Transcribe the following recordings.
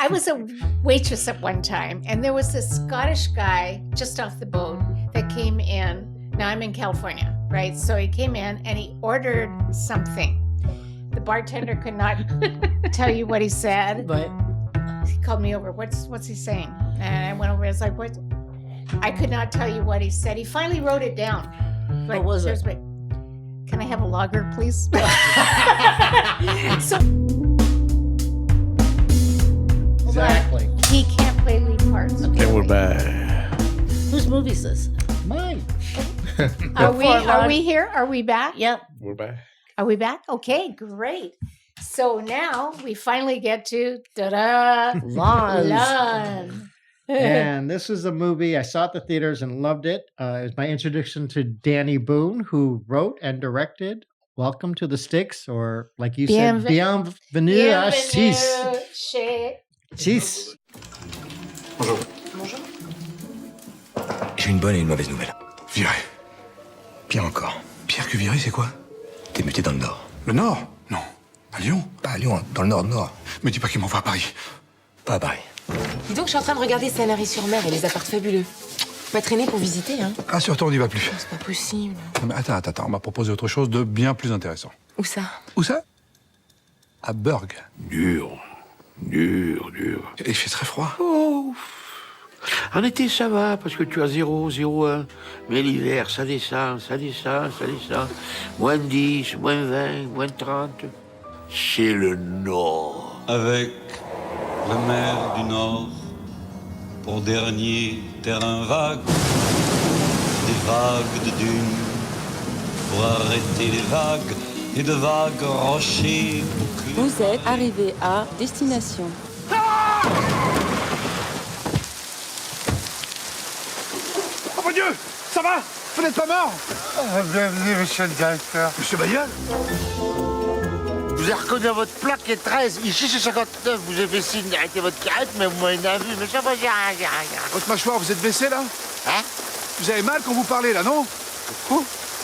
I was a waitress at one time, and there was this Scottish guy just off the boat that came in. Now I'm in California, right? So he came in and he ordered something. The bartender could not tell you what he said, but he called me over. What's he saying? And I went over. I was like, what? I could not tell you what he said. He finally wrote it down. Like, what was it? Can I have a lager, please? So. Exactly. He can't play lead parts. And we're back. Whose movie is this? Mine. Are we here? Are we back? Yep. We're back. Are we back? Okay, great. So now we finally get to Lon. And this is a movie I saw at the theaters and loved it. It was my introduction to Danny Boone, who wrote and directed Welcome to the Sticks, or like you said, Bienvenue, chez. Bonjour. J'ai une bonne et une mauvaise nouvelle. Viré. Pire encore. Pire que viré, c'est quoi? T'es muté dans le Nord. Le Nord? Non. À Lyon? Pas à Lyon, dans le Nord. Me dis pas qu'il m'envoie à Paris. Pas à Paris. Dis donc, je suis en train de regarder Sanary-sur-Mer et les apparts fabuleux. Pas traîner pour visiter, hein? Rassure-toi, on n'y va plus. C'est pas possible. Non, mais attends, on m'a proposé autre chose de bien plus intéressant. Où ça? Où ça? À Burg. Dur. Et il fait très froid. Oh. En été, ça va, parce que tu as 0, 0,1. Mais l'hiver, ça descend. Moins 10, moins 20, moins 30. C'est le Nord. Avec la mer du Nord pour dernier terrain vague, des vagues de dunes pour arrêter les vagues et de vagues rochers bouclés. Vous êtes arrivé à destination. Oh mon Dieu! Ça va? Vous n'êtes pas mort? Bienvenue, monsieur le directeur. Monsieur Bayeul? Vous avez reconnu votre plaque qui est 13. Ici, c'est 59. Vous avez fait signe d'arrêter votre carrette, mais vous m'avez vu. Mais ça va, j'ai rien. Votre mâchoire, vous êtes baissé, là? Hein? Vous avez mal quand vous parlez, là, non?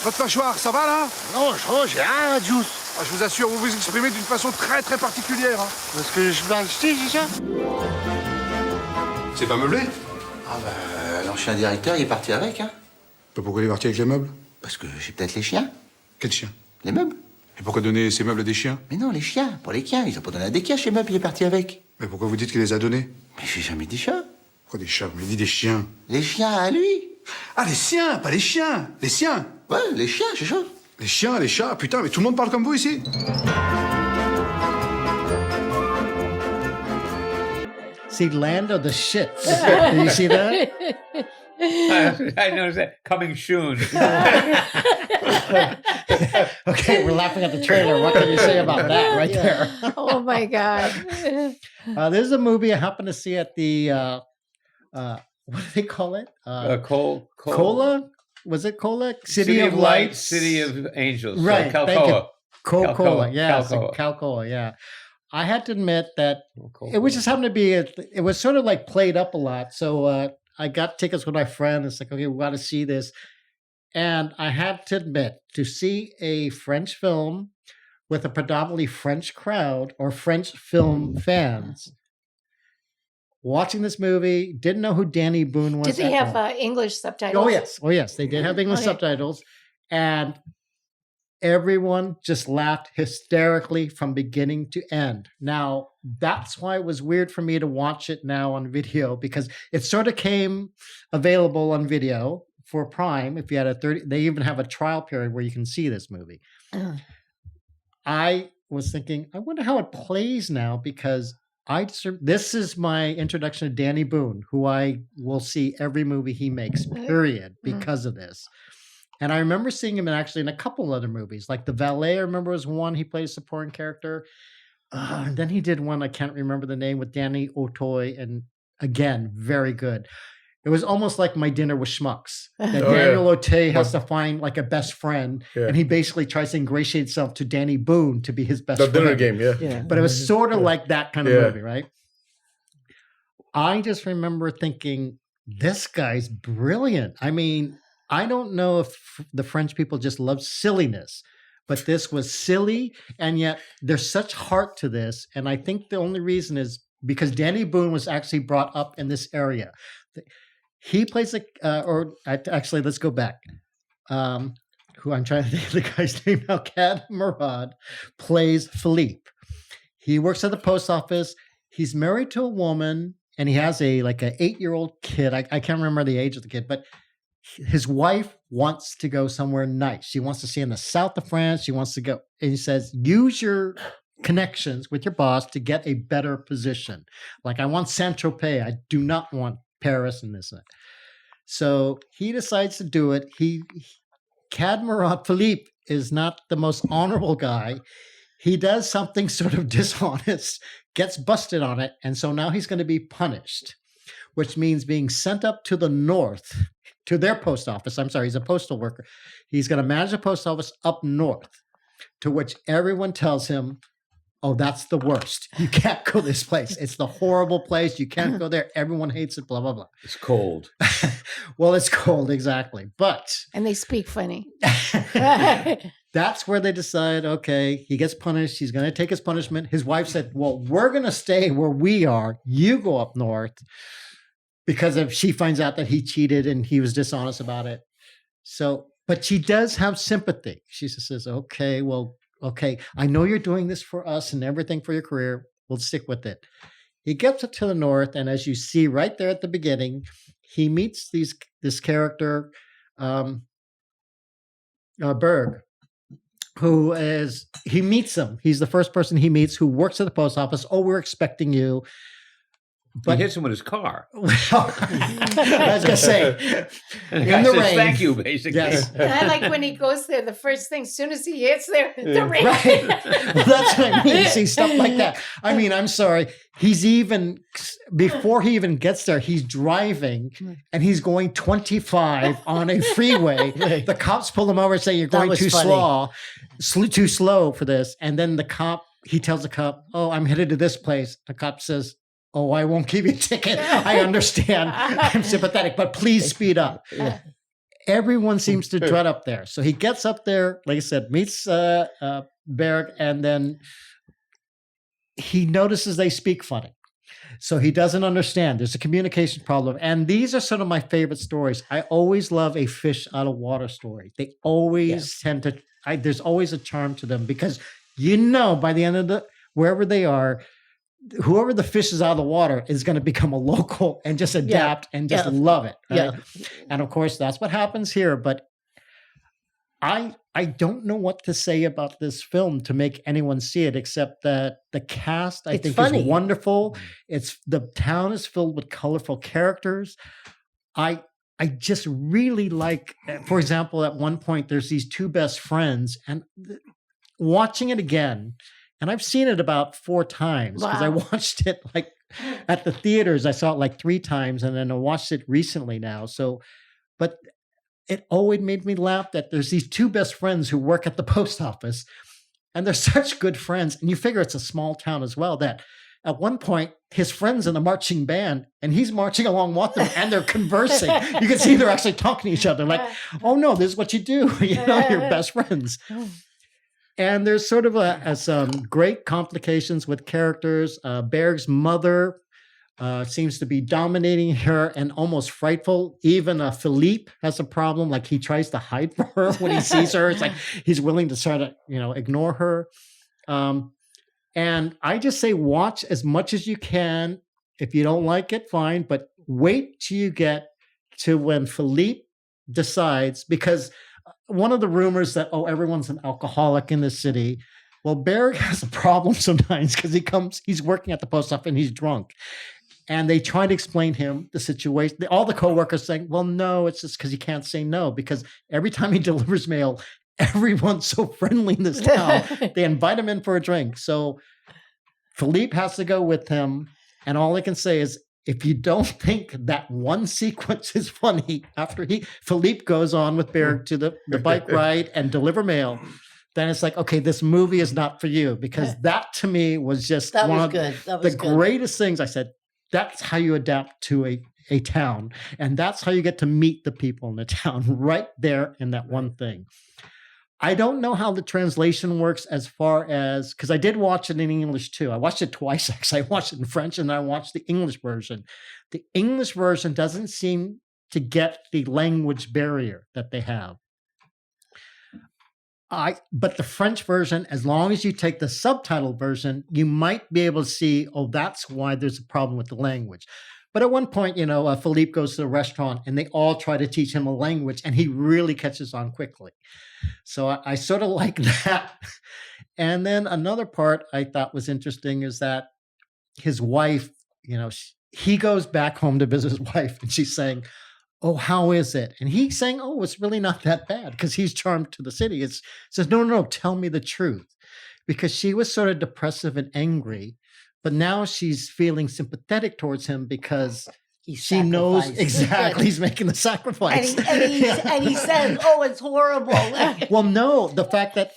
Votre mâchoire, ça va, là? Non, j'ai rien, Juice. Ah, je vous assure, vous vous exprimez d'une façon très, très particulière. Hein. Parce que je m'ai acheté, c'est ça? C'est pas meublé? Ah bah, l'ancien directeur, il est parti avec, hein. Pourquoi il est parti avec les meubles? Parce que j'ai peut-être les chiens. Quels chiens? Les meubles. Et pourquoi donner ces meubles à des chiens? Mais non, les chiens, pour les chiens. Ils ont pas donné à des chiens, les meubles, il est parti avec. Mais pourquoi vous dites qu'il les a donnés? Mais j'ai jamais dit chats. Pourquoi des chats? Mais dit des chiens. Les chiens à lui. Ah, les siens, pas les chiens. Les siens. Ouais, les chiens, c'est ça. Les chiens, les chats, putain, mais tout le monde parle comme vous ici. See, Land of the Shits. Did you see that? I noticed that. Coming soon. Okay, we're laughing at the trailer. What can you say about that right there? Oh my God. This is a movie I happened to see at the, what do they call it? Cola? Was it Cola? City of Lights, City of Angels. Right. So Calcoa. Coca-Cola. Yeah. Calcoa. Calcoa, yeah. I had to admit that it was just happened to be, it was sort of like played up a lot. So I got tickets with my friend. It's like, okay, we got to see this. And I have to admit, to see a French film with a predominantly French crowd or French film fans, watching this movie, didn't know who Danny Boone was. Did they have English subtitles? Oh, yes. They did have English subtitles. And everyone just laughed hysterically from beginning to end. Now, that's why it was weird for me to watch it now on video, because it sort of came available on video for Prime. If you had they even have a trial period where you can see this movie. I was thinking, I wonder how it plays now, because this is my introduction to Danny Boone, who I will see every movie he makes, period, because of this. And I remember seeing him in a couple other movies, like The Valet. I remember was one he played a supporting character. And then he did one, I can't remember the name, with Danny Auteuil, and again, very good. It was almost like My Dinner with Schmucks. That Daniel Auteuil has to find like a best friend, and he basically tries to ingratiate himself to Danny Boone to be his best friend. The dinner game, yeah. But it was sort of like that kind of movie, right? I just remember thinking, this guy's brilliant. I mean, I don't know if the French people just love silliness, but this was silly, and yet there's such heart to this. And I think the only reason is because Danny Boone was actually brought up in this area. He plays actually, let's go back. Who I'm trying to think of the guy's name now. Cad Murad plays Philippe. He works at the post office. He's married to a woman, and he has an 8-year-old kid. I can't remember the age of the kid, but his wife wants to go somewhere nice. She wants to see in the south of France. She wants to go, and he says, use your connections with your boss to get a better position. Like, I want Saint-Tropez. I do not want Paris and this. So he decides to do it. Cadmerat Philippe is not the most honorable guy. He does something sort of dishonest, gets busted on it, and so now he's going to be punished, which means being sent up to the north, to their post office. I'm sorry, he's a postal worker. He's going to manage a post office up north, to which everyone tells him, oh, that's the worst. You can't go this place. It's the horrible place. You can't go there. Everyone hates it, blah, blah, blah. It's cold. Well, it's cold, exactly. But And they speak funny. that's where they decide, okay, he gets punished. He's going to take his punishment. His wife said, well, we're going to stay where we are. You go up north, because if she finds out that he cheated and he was dishonest about it. So, but she does have sympathy. She just says, okay, I know you're doing this for us and everything for your career. We'll stick with it. He gets up to the north, and as you see right there at the beginning, he meets this character, Berg, he meets him. He's the first person he meets who works at the post office. Oh, we're expecting you. But he hits him with his car. Well, I was going to say, and the guy says, rain. thank you, basically. Yes. I like when he goes there, the first thing, as soon as he hits there, the rain. Right. Well, that's what I mean. See, stuff like that. I mean, I'm sorry. Before he even gets there, he's driving and he's going 25 on a freeway. The cops pull him over and say, you're going too slow for this. And then he tells the cop, oh, I'm headed to this place. The cop says, oh, I won't give you a ticket. I understand. I'm sympathetic, but please speed up. Yeah. Everyone seems to dread up there. So he gets up there, like I said, meets Berg, and then he notices they speak funny. So he doesn't understand. There's a communication problem. And these are sort of my favorite stories. I always love a fish out of water story. They always tend to, there's always a charm to them, because by the end of wherever they are, whoever the fish is out of the water is going to become a local and just adapt and just love it. Right? Yeah. And of course, that's what happens here. But I don't know what to say about this film to make anyone see it, except that the cast, I think, is wonderful. The town is filled with colorful characters. I just really like, for example, at one point, there's these two best friends, and watching it again, and I've seen it about 4 times, because I watched it at the theaters. I saw it 3 times, and then I watched it recently now. So, but it always made me laugh that there's these 2 best friends who work at the post office, and they're such good friends. And you figure it's a small town as well, that at one point his friend's in a marching band and he's marching along with them and they're conversing. You can see they're actually talking to each other like, oh no, this is what you do. You're best friends. And there's sort of some great complications with characters. Berg's mother seems to be dominating her and almost frightful. Even Philippe has a problem. Like, he tries to hide from her when he sees her. It's like he's willing to try to, ignore her. And I just say watch as much as you can. If you don't like it, fine. But wait till you get to when Philippe decides, because one of the rumors that, everyone's an alcoholic in this city. Well, Berg has a problem sometimes because he's working at the post office and he's drunk. And they try to explain him the situation. All the coworkers saying, well, no, it's just because he can't say no, because every time he delivers mail, everyone's so friendly in this town. They invite him in for a drink. So Philippe has to go with him. And all I can say is, if you don't think that one sequence is funny, after Philippe goes on with Berg to the bike ride and deliver mail, then it's like, okay, this movie is not for you. Because that to me was just one of the greatest things. I said, that's how you adapt to a town. And that's how you get to meet the people in the town, right there in that one thing. I don't know how the translation works as far as, because I did watch it in English too. I watched it twice, actually. I watched it in French and I watched the English version. The English version doesn't seem to get the language barrier that they have. But the French version, as long as you take the subtitle version, you might be able to see, oh, that's why there's a problem with the language. But at one point, Philippe goes to the restaurant and they all try to teach him a language and he really catches on quickly. So I sort of like that. And then another part I thought was interesting is that his wife, he goes back home to visit his wife and she's saying, oh, how is it? And he's saying, oh, it's really not that bad because he's charmed to the city. It says, no, tell me the truth. Because she was sort of depressive and angry, but now she's feeling sympathetic towards him because she knows exactly he's making the sacrifice. And he says, oh, it's horrible. Well, no, the fact that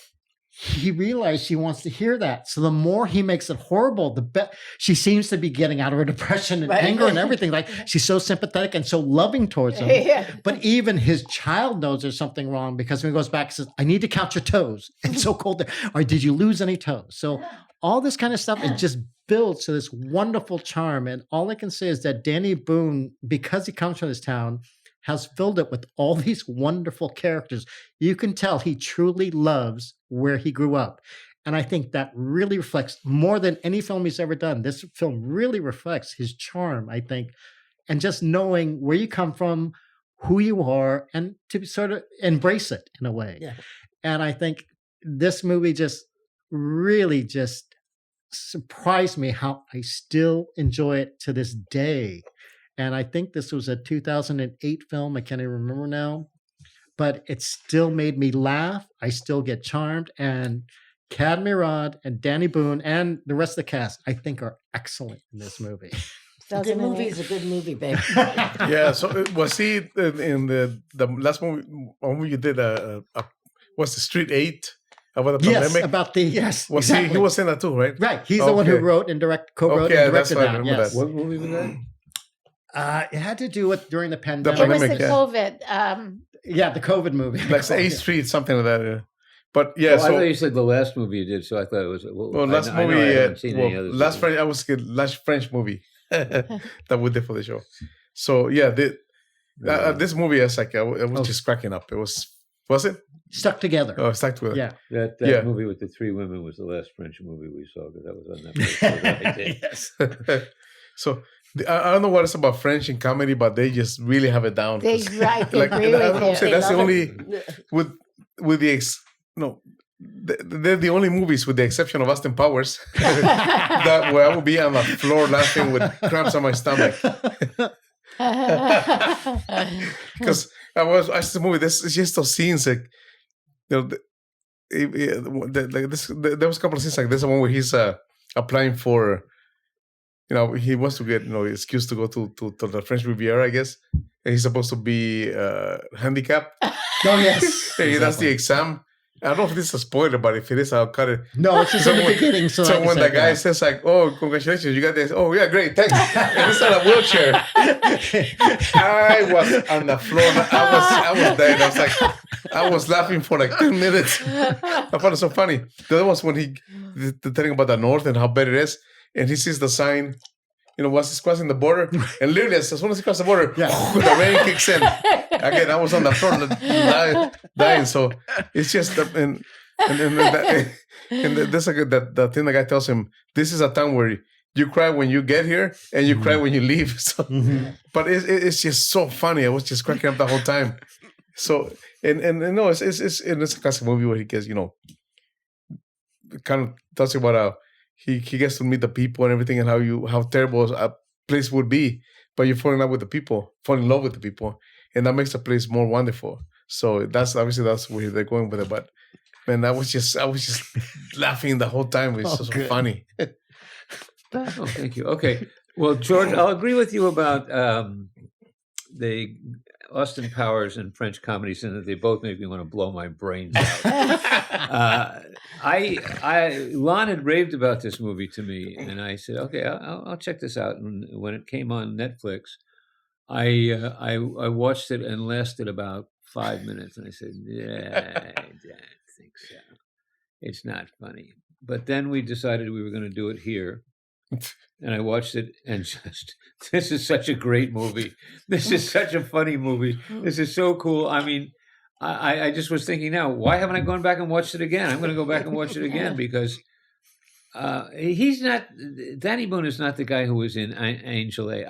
he realized she wants to hear that. So the more he makes it horrible, the better. She seems to be getting out of her depression and anger and everything. Like she's so sympathetic and so loving towards him. Yeah. But even his child knows there's something wrong because when he goes back, he says, I need to count your toes. It's so cold there. Or did you lose any toes? So all this kind of stuff, it just builds to this wonderful charm. And all I can say is that Danny Boone, because he comes from this town, has filled it with all these wonderful characters. You can tell he truly loves where he grew up. And I think that really reflects more than any film he's ever done. This film really reflects his charm, I think. And just knowing where you come from, who you are, and to sort of embrace it in a way. Yeah. And I think this movie just really just surprised me how I still enjoy it to this day. And I think this was a 2008 film. I can't even remember now. But it still made me laugh. I still get charmed. And Cad Mirad and Danny Boone and the rest of the cast, I think, are excellent in this movie. A good movie is a good movie, babe. Yeah. So was he in the last movie you did? Was the Street 8 about the pandemic? Yes, about the Was exactly. He was in that too, right? Right. He's the one who wrote and co-wrote and directed that. Yes. What movie was that? It had to do with during the pandemic. It was the COVID. The COVID movie. Like A Street, something like that. Yeah. But yeah, I thought you said the last movie you did, so I thought it was. Last movie. Last French movie that we did for the show. So yeah, this movie is like I was just cracking up. It was it Stuck Together? Oh, Stuck Together. Yeah, that movie with the three women was the last French movie we saw because that was on Netflix. Yes. So. I don't know what it's about French and comedy, but they just really have it down. They agree with you. That's the only they're the only movies, with the exception of Austin Powers, that where I will be on the floor laughing with cramps on my stomach. Because I watched the movie. This is just those scenes like, there was a couple of scenes like this. The one where he's applying for. He wants to get excuse to go to the French Riviera, I guess. And he's supposed to be handicapped. Oh yes, that's the exam. I don't know if this is a spoiler, but if it is, I'll cut it. No, it's just in the beginning. So when the guy says like, "Oh, congratulations, you got this," "Oh yeah, great, thanks," and he's on a wheelchair. I was on the floor. I was dead. I was laughing for like 10 minutes. I found it so funny. The other was when the telling about the North and how bad it is. And he sees the sign, once he's crossing the border. And literally, as soon as he crosses the border, the rain kicks in. Again, I was on the floor dying. So it's just, and there's the thing the guy tells him, this is a town where you cry when you get here and you cry when you leave. So, but it's just so funny. I was just cracking up the whole time. So, and no, it's a classic movie where he gets, kind of talks about he gets to meet the people and everything, and how terrible a place would be, but you fall in love with the people, and that makes the place more wonderful. So that's where they're going with it. But man, I was just laughing the whole time. It's so funny. Oh, thank you. Okay, well, George, I'll agree with you about the Austin Powers and French comedies, and that they both make me want to blow my brains out. Lon had raved about this movie to me, and I said, "Okay, I'll check this out." And when it came on Netflix, I watched it and lasted about 5 minutes, and I said, "Yeah, think so. It's not funny. But then we decided we were going to do it here. And I watched it and just, this is such a great movie. This is such a funny movie. This is so cool. I mean, I just was thinking now, why haven't I gone back and watched it again? I'm going to go back and watch it again because he's not, Danny Boone is not the guy who was in Angela,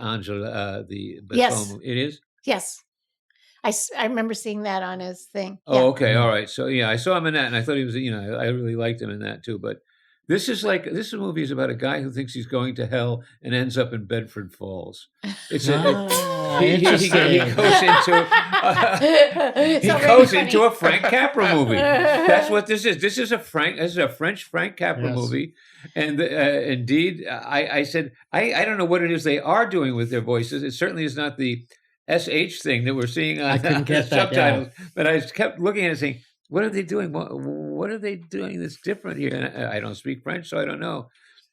the Yes. movie. It is? Yes. I remember seeing that on his thing. Oh, okay. All right. So, yeah, I saw him in that and I thought he was, I really liked him in that too. But this movie is about a guy who thinks he's going to hell and ends up in Bedford Falls. It's he goes into a Frank Capra movie. That's what this is. This is a French Frank Capra movie. And indeed, I said, I don't know what it is they are doing with their voices. It certainly is not the SH thing that we're seeing on the subtitles. But I kept looking at it saying, what are they doing? What are they doing that's different here? And I don't speak French, so I don't know.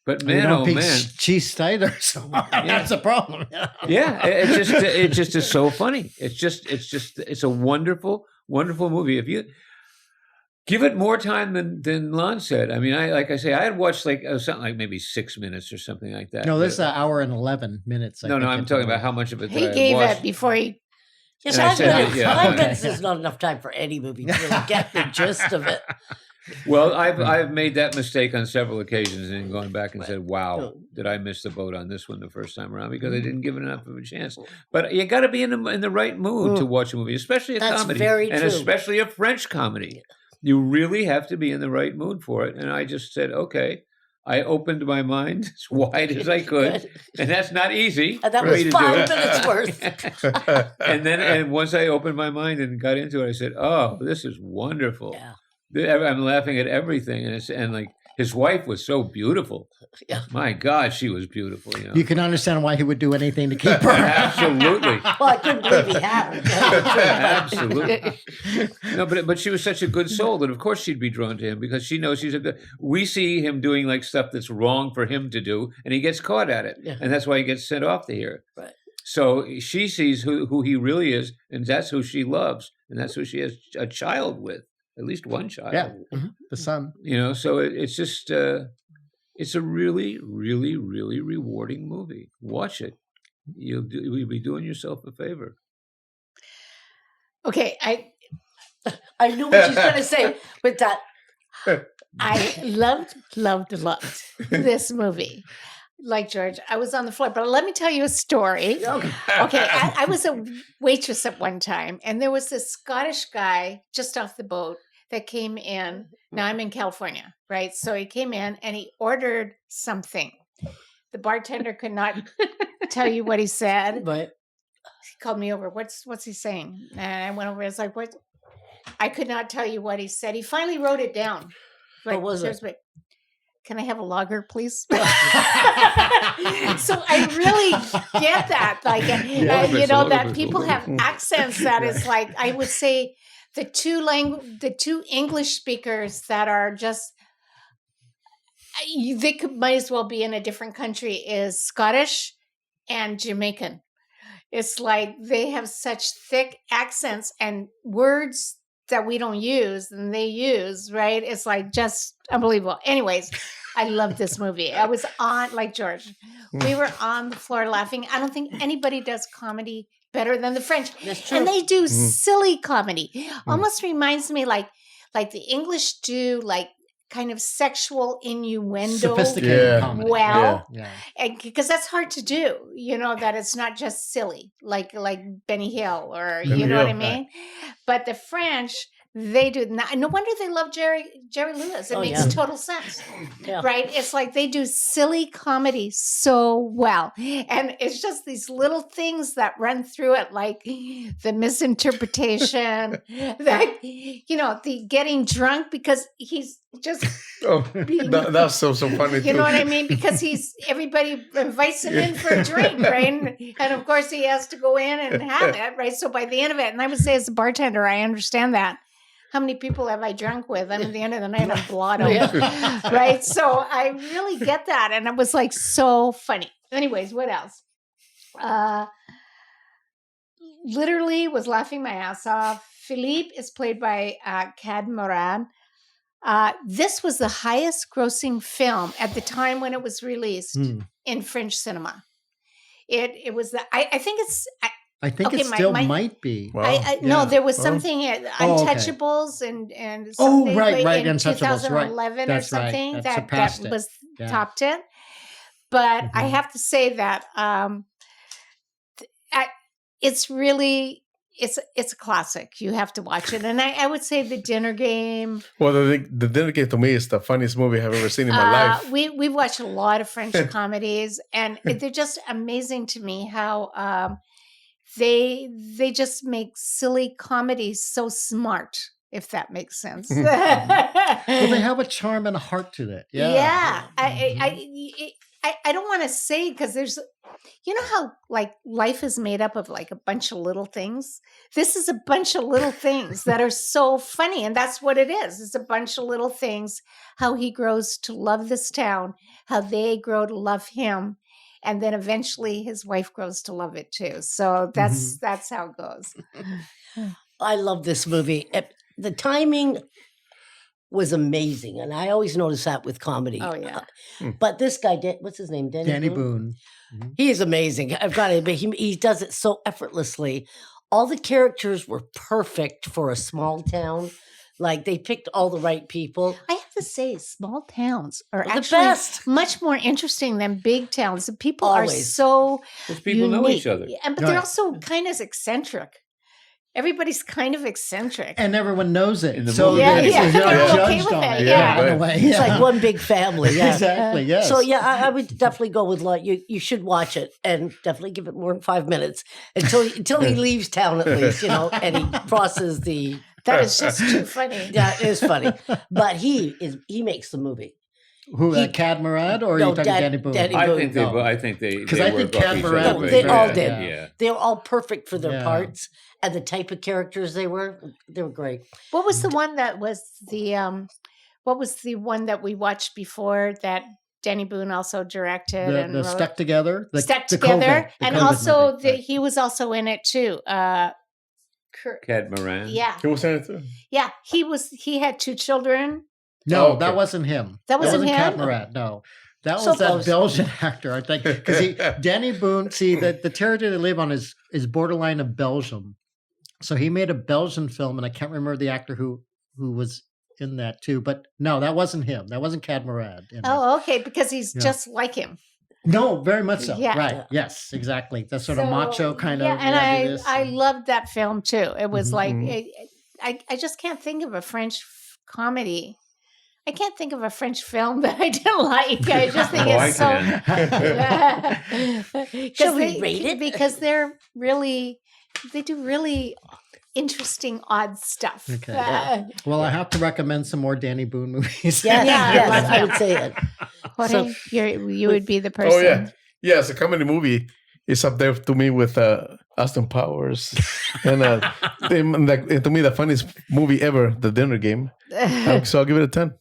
But man, oh man, cheese cider. So that's a problem. Yeah, it just is so funny. It's a wonderful, wonderful movie. If you give it more time than Lon said, I mean, I had watched something like maybe 6 minutes or something like that. No, this is an hour and 11 minutes. No, I'm talking about how much of it he gave it before he. Yes, 5 minutes is not enough time for any movie to really get the gist of it. Well, I've made that mistake on several occasions and gone back and said, "Wow, did I miss the boat on this one the first time around?" Because I didn't give it enough of a chance. But you got to be in the right mood to watch a movie, especially a comedy, and especially a French comedy. You really have to be in the right mood for it. And I just said, "Okay." I opened my mind as wide as I could, and that's not easy. And that was 5 minutes worth. and once I opened my mind and got into it, I said, "Oh, this is wonderful." Yeah. I'm laughing at everything, and like his wife was so beautiful. Yeah. My God, she was beautiful. You can understand why he would do anything to keep her. Absolutely. Well, I couldn't believe he had. Absolutely. No, but she was such a good soul that of course she'd be drawn to him because she knows he's a good. We see him doing like stuff that's wrong for him to do, and he gets caught at it, and that's why he gets sent off to here. Right. So she sees who he really is, and that's who she loves, and that's who she has a child with. At least one child. Yeah, the son. So it's just, it's a really, really, really rewarding movie. Watch it. You'll be doing yourself a favor. Okay, I knew what she's going to say with that. I loved this movie. Like George, I was on the floor, but let me tell you a story. Okay, I was a waitress at one time, and there was this Scottish guy just off the boat that came in. Now I'm in California, right? So he came in and he ordered something. The bartender could not tell you what he said. But he called me over. What's he saying? And I went over. I was like, "What?" I could not tell you what he said. He finally wrote it down. Like, what was it? Can I have a lager, please? So I really get that. Like, that people have accents that is like, I would say the two English speakers that are just, might as well be in a different country is Scottish and Jamaican. It's like they have such thick accents and words that we don't use and they use, right? It's like just unbelievable. Anyways, I love this movie. I was on, like George, we were on the floor laughing. I don't think anybody does comedy better than the French. That's true. And they do silly comedy. Almost reminds me like the English do like kind of sexual innuendo. Sophisticated comedy. Well, and because that's hard to do, that it's not just silly, like Benny Hill or you know what I mean? But the French, they do not. No wonder they love Jerry Lewis. It makes total sense, right? It's like they do silly comedy so well, and it's just these little things that run through it, like the misinterpretation, that the getting drunk because he's just. That's so funny. You know what I mean? Because everybody invites him in for a drink, right? And of course he has to go in and have it, right? So by the end of it, and I would say as a bartender, I understand that. How many people have I drunk with? And at the end of the night, I'm blotto, right? So I really get that. And it was like so funny. Anyways, what else? Literally was laughing my ass off. Philippe is played by Cad Moran. This was the highest grossing film at the time when it was released in French cinema. It was I think it's. I think it still might be. Wow. No, there was something Untouchables and something right, in Untouchables, 2011 That's or something right. that surpassed it. was Yeah. topped it. But I have to say that it's really it's a classic. You have to watch it, and I would say The Dinner Game. Well, the Dinner Game to me is the funniest movie I've ever seen in my life. We've watched a lot of French comedies, and they're just amazing to me how they just make silly comedies so smart, if that makes sense. Well, they have a charm and a heart to it. Yeah. I don't want to say, because there's, you know how like life is made up of like a bunch of little things? This is a bunch of little things that are so funny. And that's what it is. It's a bunch of little things, how he grows to love this town, how they grow to love him. And then eventually his wife grows to love it too. So that's how it goes. I love this movie. The timing was amazing, and I always notice that with comedy. Oh yeah. But this guy, what's his name? Danny Boone. He is amazing. I've got to admit, he does it so effortlessly. All the characters were perfect for a small town. Like they picked all the right people. I have to say, small towns are The actually best. much more interesting than big towns. The people are Always. so Those people know unique. each other. Yeah, but they're also kind of eccentric. Everybody's kind of eccentric. And everyone knows it. In the So movie. Yeah, you're yeah. not They're okay judged with on it, it. yeah. in a way. It's like one big family. Yeah. Exactly, yes. So yeah, I would definitely go with you should watch it and definitely give it more than 5 minutes until he leaves town at least, and he crosses the. That is just too funny. Yeah, it is funny, but he makes the movie. Who, Cad Murad, or are you talking Danny Boone? Danny I Boone. think they. I think they. Because they I think work off Cad each Murad other was they very all well. did. Yeah. They were all perfect for their Yeah. parts and the type of characters they were. They were great. What was the one that was what was the one that we watched before that Danny Boone also directed and The wrote? Stuck Together. Stuck the Together. COVID, the And COVID also movie, right. he was also in it too. Cad Moran. Yeah. He was in it too. Yeah. He had 2 children. No, okay. that wasn't him. That wasn't him? Cad Murad, no. That So was that close. Belgian actor, I think. Because Danny Boone, see, the territory they live on is borderline of Belgium. So he made a Belgian film, and I can't remember the actor who was in that too. But no, that wasn't him. That wasn't Cad Murad. in it. Oh, okay. Because he's just like him. No, very much so. Yeah. Right. Yes, exactly. That sort of macho kind of. Yeah, and I and- loved that film too. It was like Mhm. I just can't think of a French comedy. I can't think of a French film that I didn't like. I just think Oh, I it's so. Shall we rate it? Because they do really interesting, odd stuff. Okay. Well, I have to recommend some more Danny Boone movies. Yes, Yeah, yes, love I him. would say it. Jorge, you would be the person. Oh yeah, yeah. It's a comedy movie. It's up there to me with Austin Powers, and to me the funniest movie ever, The Dinner Game. So I'll give it a 10.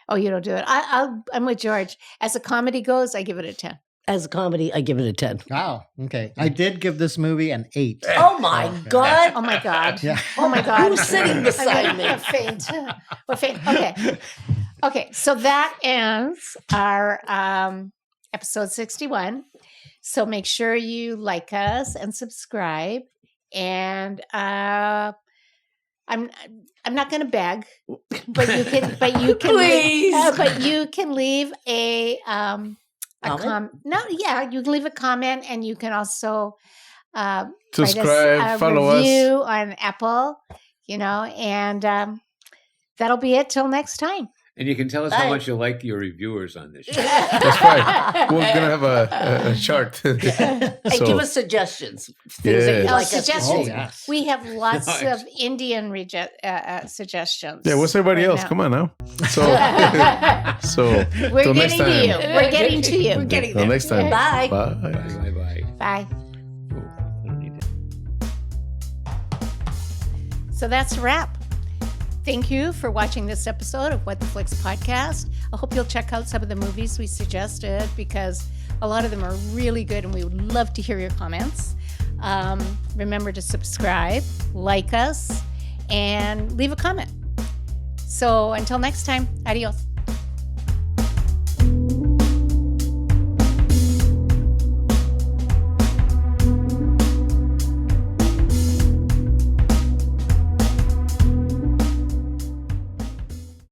Oh, you don't do it. I'm with George. As a comedy goes, I give it a 10. As a comedy, I give it a 10. Wow. Okay. I did give this movie an 8. Oh my God. Oh my God. Yeah. Oh my God. Who's sitting beside I'm me? gonna faint. We're faint. Okay. Okay. So that ends our episode 61. So make sure you like us and subscribe. And I'm not going to beg, but you can. Please. But you can leave a Comment? you can leave a comment, and you can also Subscribe, write us a follow review on Apple, and that'll be it till next time. And you can tell us Bye. how much you like your reviewers on this show. That's right. We're gonna have a chart. And So- give us suggestions. Things that you'd Yes. like us to Suggestions. see. Oh, yes. We have lots Nice. of Indian suggestions. Yeah, what's everybody right else? now. Come on now. So We're till next getting to you. time. We're getting to you. We're getting Till there. next time. Bye. Bye. Bye, bye, bye. Bye. Oh, I don't need that. So that's a wrap. Thank you for watching this episode of What the Flicks podcast. I hope you'll check out some of the movies we suggested because a lot of them are really good and we would love to hear your comments. Remember to subscribe, like us, and leave a comment. So until next time, adios.